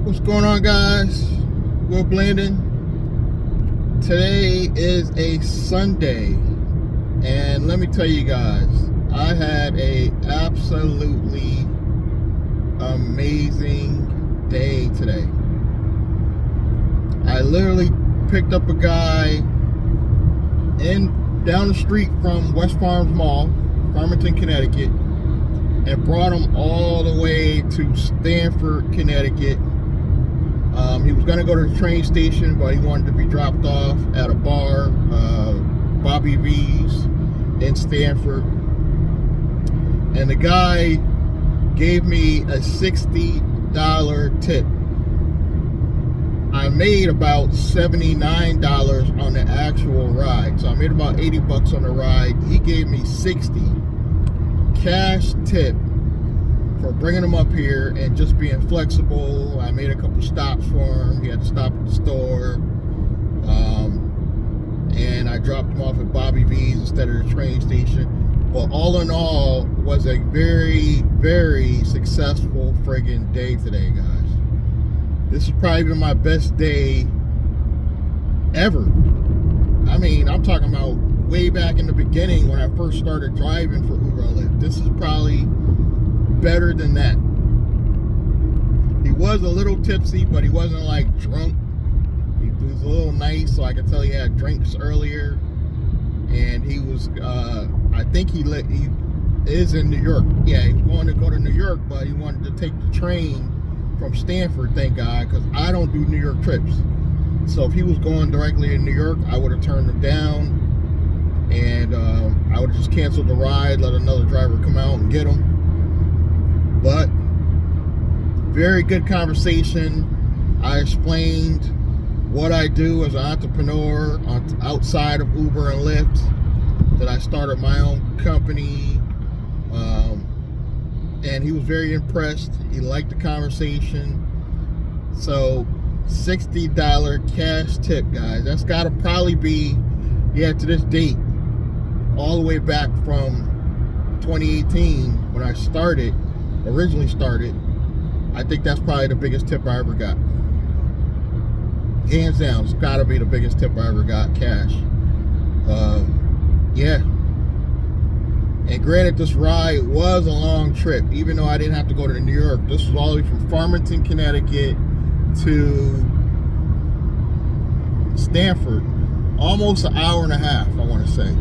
What's going on, guys? Will Blandon. Today is a Sunday, and let me tell you guys, I had a absolutely amazing day today. I literally picked up a guy down the street from West Farms Mall, Farmington, Connecticut, and brought him all the way to Stamford, Connecticut. He was going to go to the train station, but he wanted to be dropped off at a bar, Bobby V's in Stamford. And the guy gave me a $60 tip. I made about $79 on the actual ride. So I made about 80 bucks on the ride. He gave me 60 cash tip for bringing him up here and just being flexible. I made a couple stops for him. He had to stop at the store. And I dropped him off at Bobby V's instead of the train station. But all in all, was a very, very successful friggin' day today, guys. This has probably been my best day ever. I mean, I'm talking about way back in the beginning when I first started driving for Uber and Lyft. This is probably better than that. He was a little tipsy, but he wasn't like drunk. He was a little nice, so I could tell he had drinks earlier. And he was, I think he is in New York. Yeah, he wanted to go to New York, but he wanted to take the train from Stamford, thank God, because I don't do New York trips. So if he was going directly to New York, I would have turned him down, and I would have just canceled the ride, let another driver come out and get him. But very good conversation. I explained what I do as an entrepreneur outside of Uber and Lyft, that I started my own company, and he was very impressed. He liked the conversation. So $60 cash tip, guys. That's got to probably be, yeah, to this date, all the way back from 2018 when I originally started. I think that's probably the biggest tip I ever got. Hands down, it's got to be the biggest tip I ever got, cash. Yeah. And granted, this ride was a long trip, even though I didn't have to go to New York. This was all the way from Farmington, Connecticut to Stamford. Almost an hour and a half, I want to say.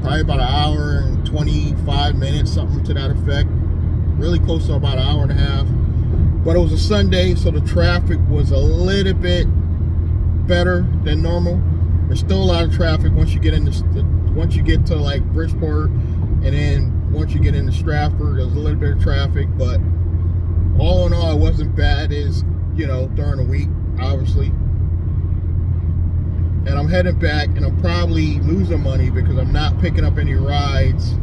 Probably about an hour and 25 minutes, something to that effect. Really close to about an hour and a half. But it was a Sunday, so the traffic was a little bit better than normal. There's still a lot of traffic once you get to like Bridgeport, and then once you get into Stratford, there's a little bit of traffic. But all in all, it wasn't bad as, during the week, obviously. And I'm heading back, and I'm probably losing money because I'm not picking up any rides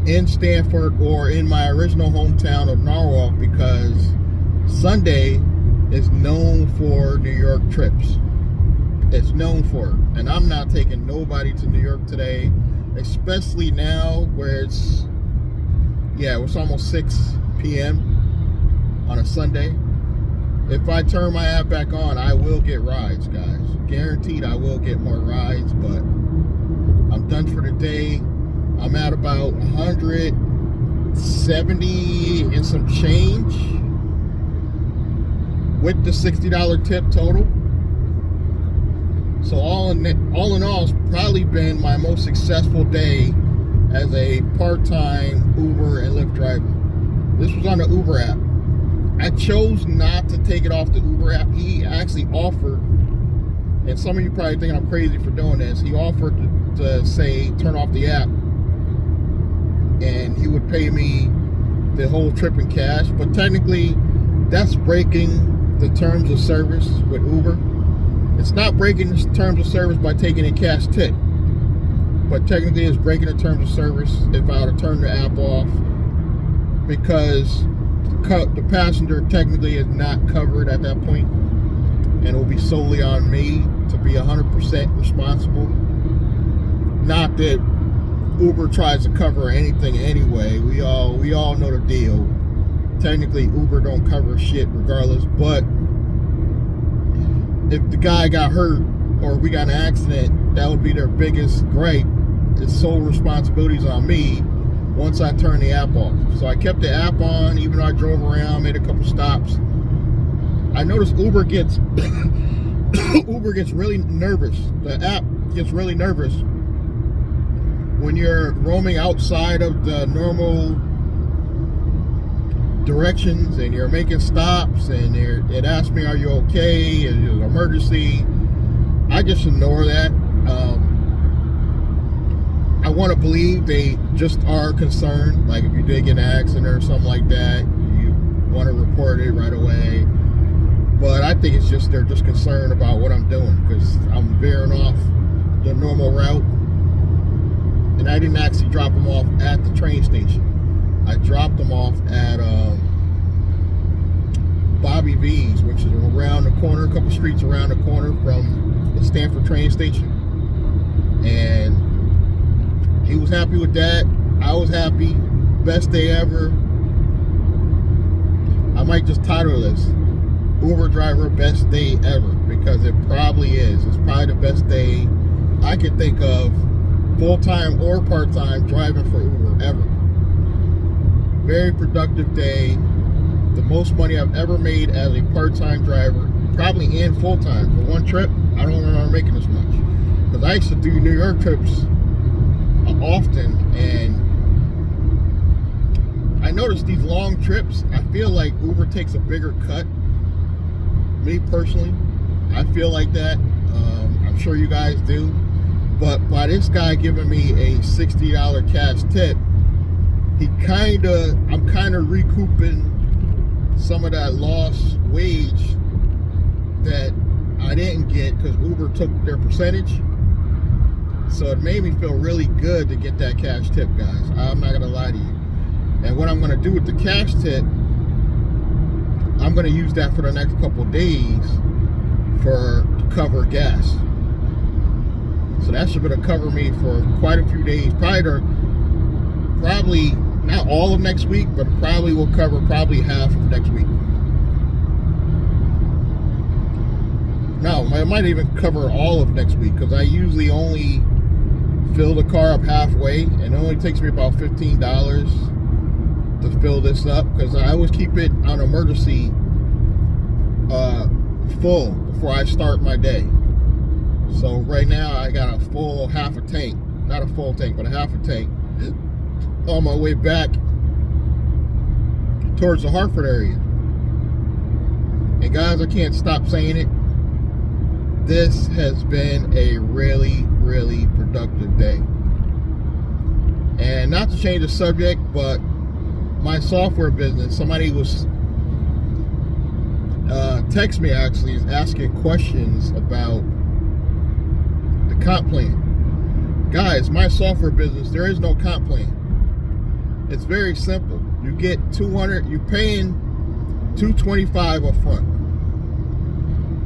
in Stamford or in my original hometown of Norwalk, because Sunday is known for New York trips. It's known for it. And I'm not taking nobody to New York today, especially now where it's almost 6 p.m. on a Sunday. If I turn my app back on, I will get rides, guys. Guaranteed I will get more rides, but I'm done for the day. I'm at about 170 and some change with the $60 tip total. So all in all, it's probably been my most successful day as a part-time Uber and Lyft driver. This was on the Uber app. I chose not to take it off the Uber app. He actually offered, and some of you probably think I'm crazy for doing this, he offered to say, turn off the app, and he would pay me the whole trip in cash. But technically, that's breaking the terms of service with Uber. It's not breaking the terms of service by taking a cash tip, but technically it's breaking the terms of service if I were to turn the app off, because the passenger technically is not covered at that point, and it will be solely on me to be 100% responsible. Not that Uber tries to cover anything anyway. We all know the deal. technically Uber don't cover shit regardless, but if the guy got hurt or we got in an accident, that would be their biggest gripe. It's sole responsibilities on me once I turn the app off. So I kept the app on, even though I drove around, made a couple stops. I noticed Uber gets Uber gets really nervous. The app gets really nervous when you're roaming outside of the normal directions and you're making stops, and it asks me, are you okay? Is it an emergency? I just ignore that. I want to believe they just are concerned. Like if you did get in an accident or something like that, you want to report it right away. But I think it's just they're just concerned about what I'm doing, because I'm veering off the normal route. And I didn't actually drop them off at the train station. I dropped them off at Bobby V's, which is around the corner, a couple streets around the corner from the Stanford train station. And he was happy with that. I was happy. Best day ever. I might just title this Uber driver best day ever, because it probably is. It's probably the best day I could think of, full-time or part-time, driving for Uber ever. Very productive day. The most money I've ever made as a part-time driver, probably and full-time. For one trip, I don't remember making this much, because I used to do New York trips often, and I noticed these long trips, I feel like Uber takes a bigger cut. Me personally, I feel like that. I'm sure you guys do. But by this guy giving me a $60 cash tip, I'm kind of recouping some of that lost wage that I didn't get because Uber took their percentage. So it made me feel really good to get that cash tip, guys. I'm not gonna lie to you. And what I'm gonna do with the cash tip, I'm going to use that for the next couple of days to cover gas. So that should be to cover me for quite a few days. Probably not all of next week, but probably will cover probably half of next week. No, it might even cover all of next week, because I usually only fill the car up halfway, and it only takes me about $15 to fill this up, because I always keep it on emergency full before I start my day. So right now I got a full half a tank, not a full tank, but a half a tank on my way back towards the Hartford area. And guys, I can't stop saying it, this has been a really, really productive day. And not to change the subject, but my software business, somebody was text me actually, is asking questions about the comp plan. Guys, my software business, there is no comp plan. It's very simple. You get you're paying $225 up front,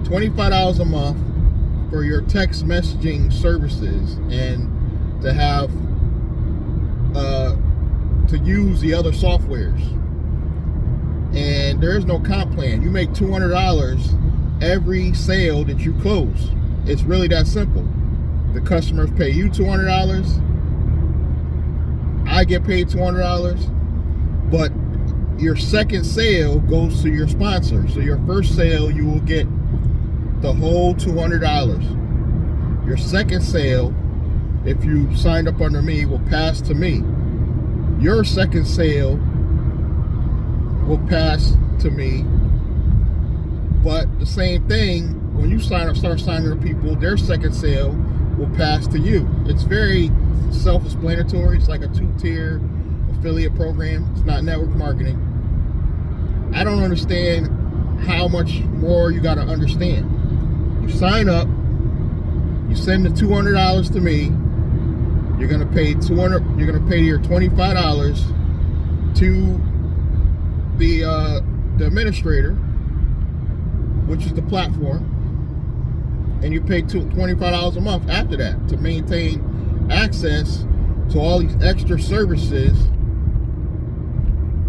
$25 a month for your text messaging services, and to have to use the other softwares. And there is no comp plan. You make $200 every sale that you close. It's really that simple. The customers pay you $200, I get paid $200, but your second sale goes to your sponsor. So your first sale, you will get the whole $200. Your second sale, if you signed up under me, will pass to me. Your second sale will pass to me. But the same thing, when you start signing up people, their second sale will pass to you. It's very self-explanatory. It's like a 2-tier affiliate program. It's not network marketing. I don't understand how much more you got to understand. You sign up, you send the $200 to me, you're going to pay your $25 to the administrator, which is the platform, and you pay $25 a month after that to maintain access to all these extra services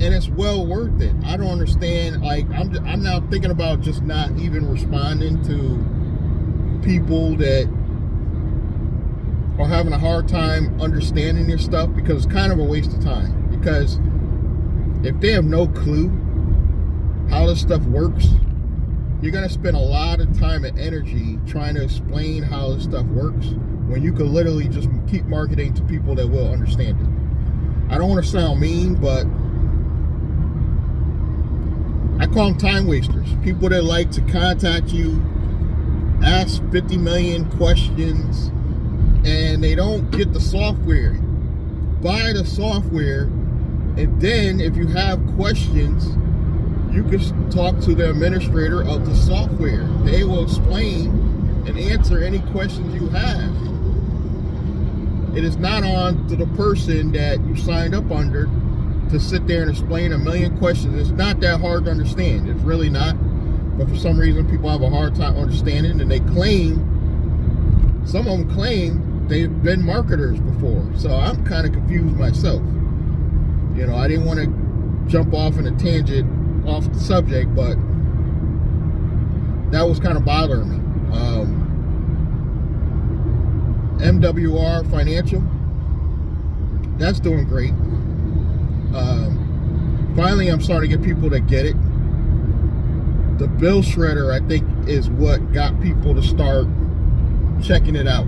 and it's well worth it. I don't understand. Like, I'm now thinking about just not even responding to people that are having a hard time understanding this stuff, because it's kind of a waste of time. Because if they have no clue how this stuff works, you're going to spend a lot of time and energy trying to explain how this stuff works, when you could literally just keep marketing to people that will understand it. I don't want to sound mean, but I call them time wasters. People that like to contact you, ask 50 million questions, and they don't get the software. Buy the software, and then if you have questions, you can talk to the administrator of the software. They will explain and answer any questions you have. It is not on to the person that you signed up under to sit there and explain a million questions. It's not that hard to understand. It's really not. But for some reason, people have a hard time understanding, and they claim, some of them claim they've been marketers before. So I'm kind of confused myself. You know, I didn't want to jump off in a tangent off the subject, but that was kind of bothering me. MWR Financial, that's doing great. Finally, I'm starting to get people that get it. The bill shredder, I think, is what got people to start checking it out,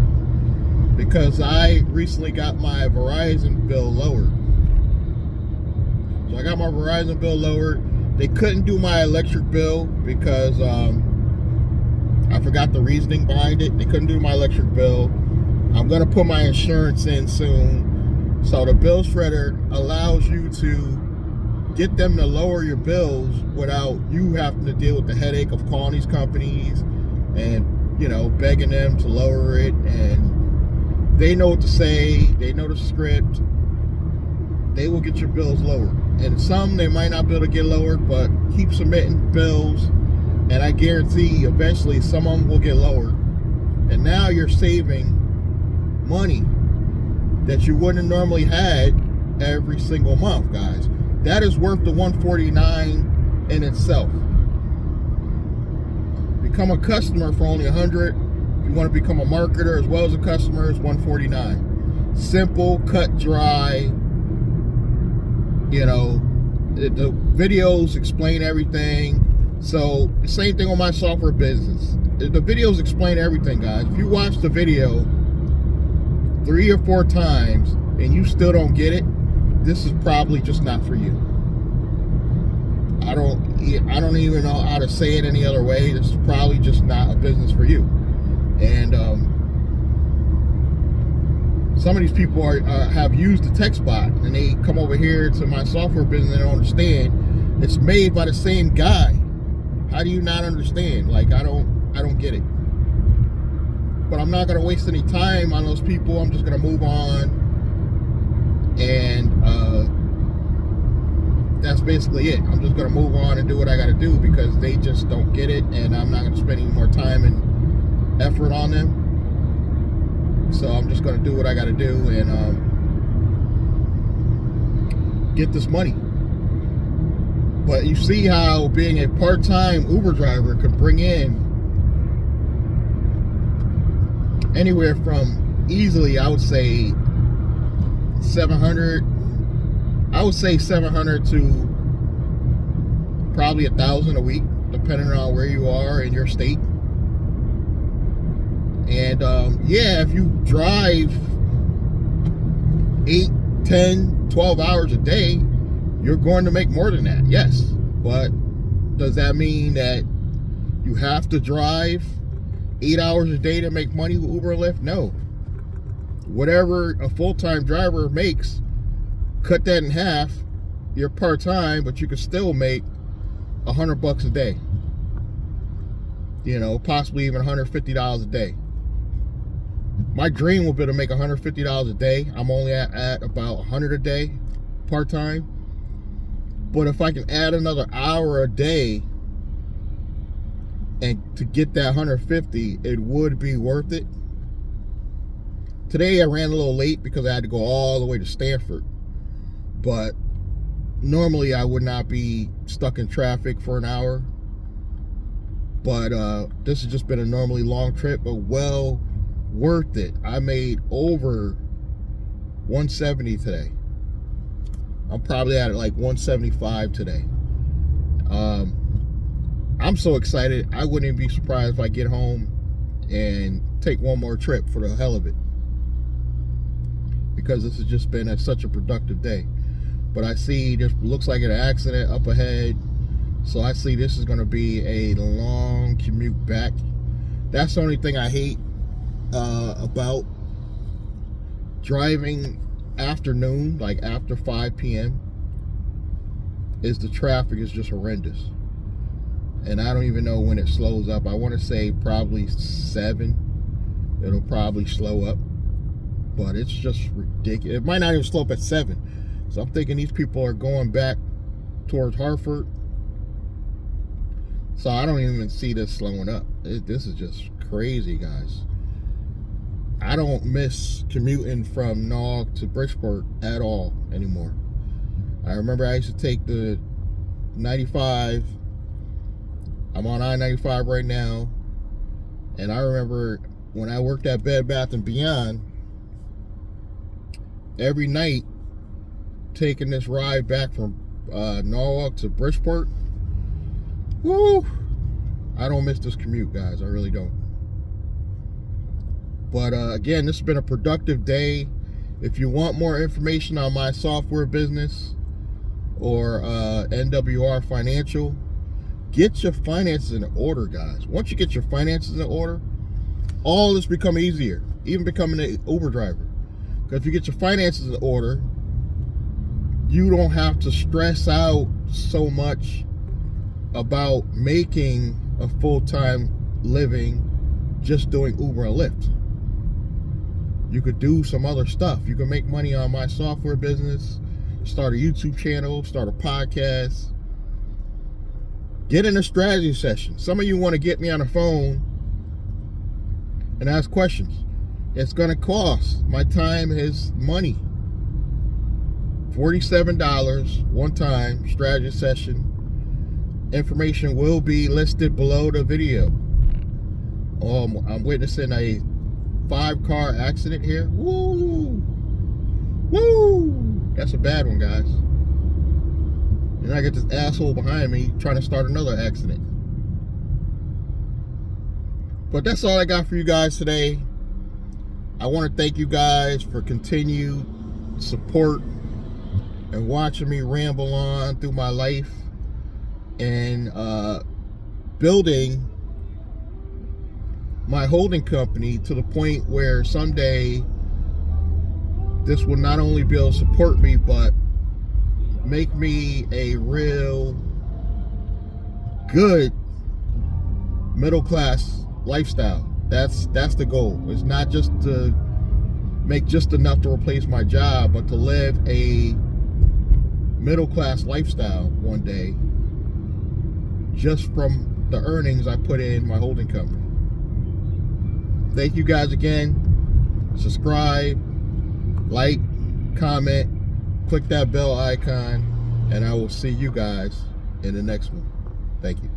because I recently got my Verizon bill lowered. So I got my Verizon bill lowered. They couldn't do my electric bill because I forgot the reasoning behind it. They couldn't do my electric bill. I'm going to put my insurance in soon. So the bill shredder allows you to get them to lower your bills without you having to deal with the headache of calling these companies and, you know, begging them to lower it. And they know what to say. They know the script. They will get your bills lowered. And some, they might not be able to get lowered, but keep submitting bills, and I guarantee eventually some of them will get lowered. And now you're saving money that you wouldn't have normally had every single month, guys. That is worth the $149 in itself. Become a customer for only $100. If you want to become a marketer as well as a customer, it's $149. Simple, cut, dry. You know, the videos explain everything. So the same thing on my software business. The videos explain everything, guys. If you watch the video 3 or 4 times and you still don't get it, this is probably just not for you. I don't even know how to say it any other way. This is probably just not a business for you. And some of these people have used the text bot, and they come over here to my software business and they don't understand. It's made by the same guy. How do you not understand? Like, I don't get it. But I'm not going to waste any time on those people. I'm just going to move on. And that's basically it. I'm just going to move on and do what I got to do, because they just don't get it, and I'm not going to spend any more time and effort on them. So I'm just going to do what I got to do and get this money. But you see how being a part-time Uber driver could bring in anywhere from easily, I would say, 700. I would say 700 to probably 1,000 a week, depending on where you are in your state. And yeah, if you drive 8, 10, 12 hours a day, you're going to make more than that, yes. But does that mean that you have to drive 8 hours a day to make money with Uber and Lyft? No. Whatever a full-time driver makes, cut that in half. You're part-time, but you can still make $100 a day. You know, possibly even $150 a day. My dream would be to make $150 a day. I'm only at about $100 a day, part-time. But if I can add another hour a day and to get that 150, it would be worth it. Today I ran a little late because I had to go all the way to Stanford. But normally I would not be stuck in traffic for an hour, but this has just been a normally long trip, but well worth it. I made over 170 today. I'm probably at like 175 today. I'm so excited. I wouldn't even be surprised if I get home and take one more trip for the hell of it, because this has just been such a productive day. But I see there looks like an accident up ahead, so I see this is going to be a long commute back. That's the only thing I hate about driving afternoon, like after 5 p.m. is the traffic is just horrendous. And I don't even know when it slows up. I want to say probably 7. It'll probably slow up. But it's just ridiculous. It might not even slow up at 7. So I'm thinking these people are going back towards Hartford. So I don't even see this slowing up. This is just crazy, guys. I don't miss commuting from Nog to Bridgeport at all anymore. I remember I used to take the 95. I'm on I-95 right now. And I remember when I worked at Bed Bath & Beyond, every night taking this ride back from Norwalk to Bridgeport. Woo! I don't miss this commute, guys. I really don't. But again, this has been a productive day. If you want more information on my software business or NWR Financial, get your finances in order, guys. Once you get your finances in order, all this become easier, even becoming an Uber driver. Because if you get your finances in order, you don't have to stress out so much about making a full-time living just doing Uber and Lyft. You could do some other stuff. You can make money on my software business, start a YouTube channel, start a podcast, get in a strategy session. Some of you want to get me on the phone and ask questions. It's going to cost. My time is money. $47 one time strategy session. Information will be listed below the video. I'm witnessing a 5-car accident here. Woo! Woo! That's a bad one, guys. And I get this asshole behind me trying to start another accident. But that's all I got for you guys today. I want to thank you guys for continued support and watching me ramble on through my life and building my holding company to the point where someday this will not only be able to support me, but make me a real good middle class lifestyle. That's the goal. It's not just to make just enough to replace my job, but to live a middle class lifestyle one day just from the earnings I put in my holding company. Thank you guys again. Subscribe, like, comment, click that bell icon, and I will see you guys in the next one. Thank you.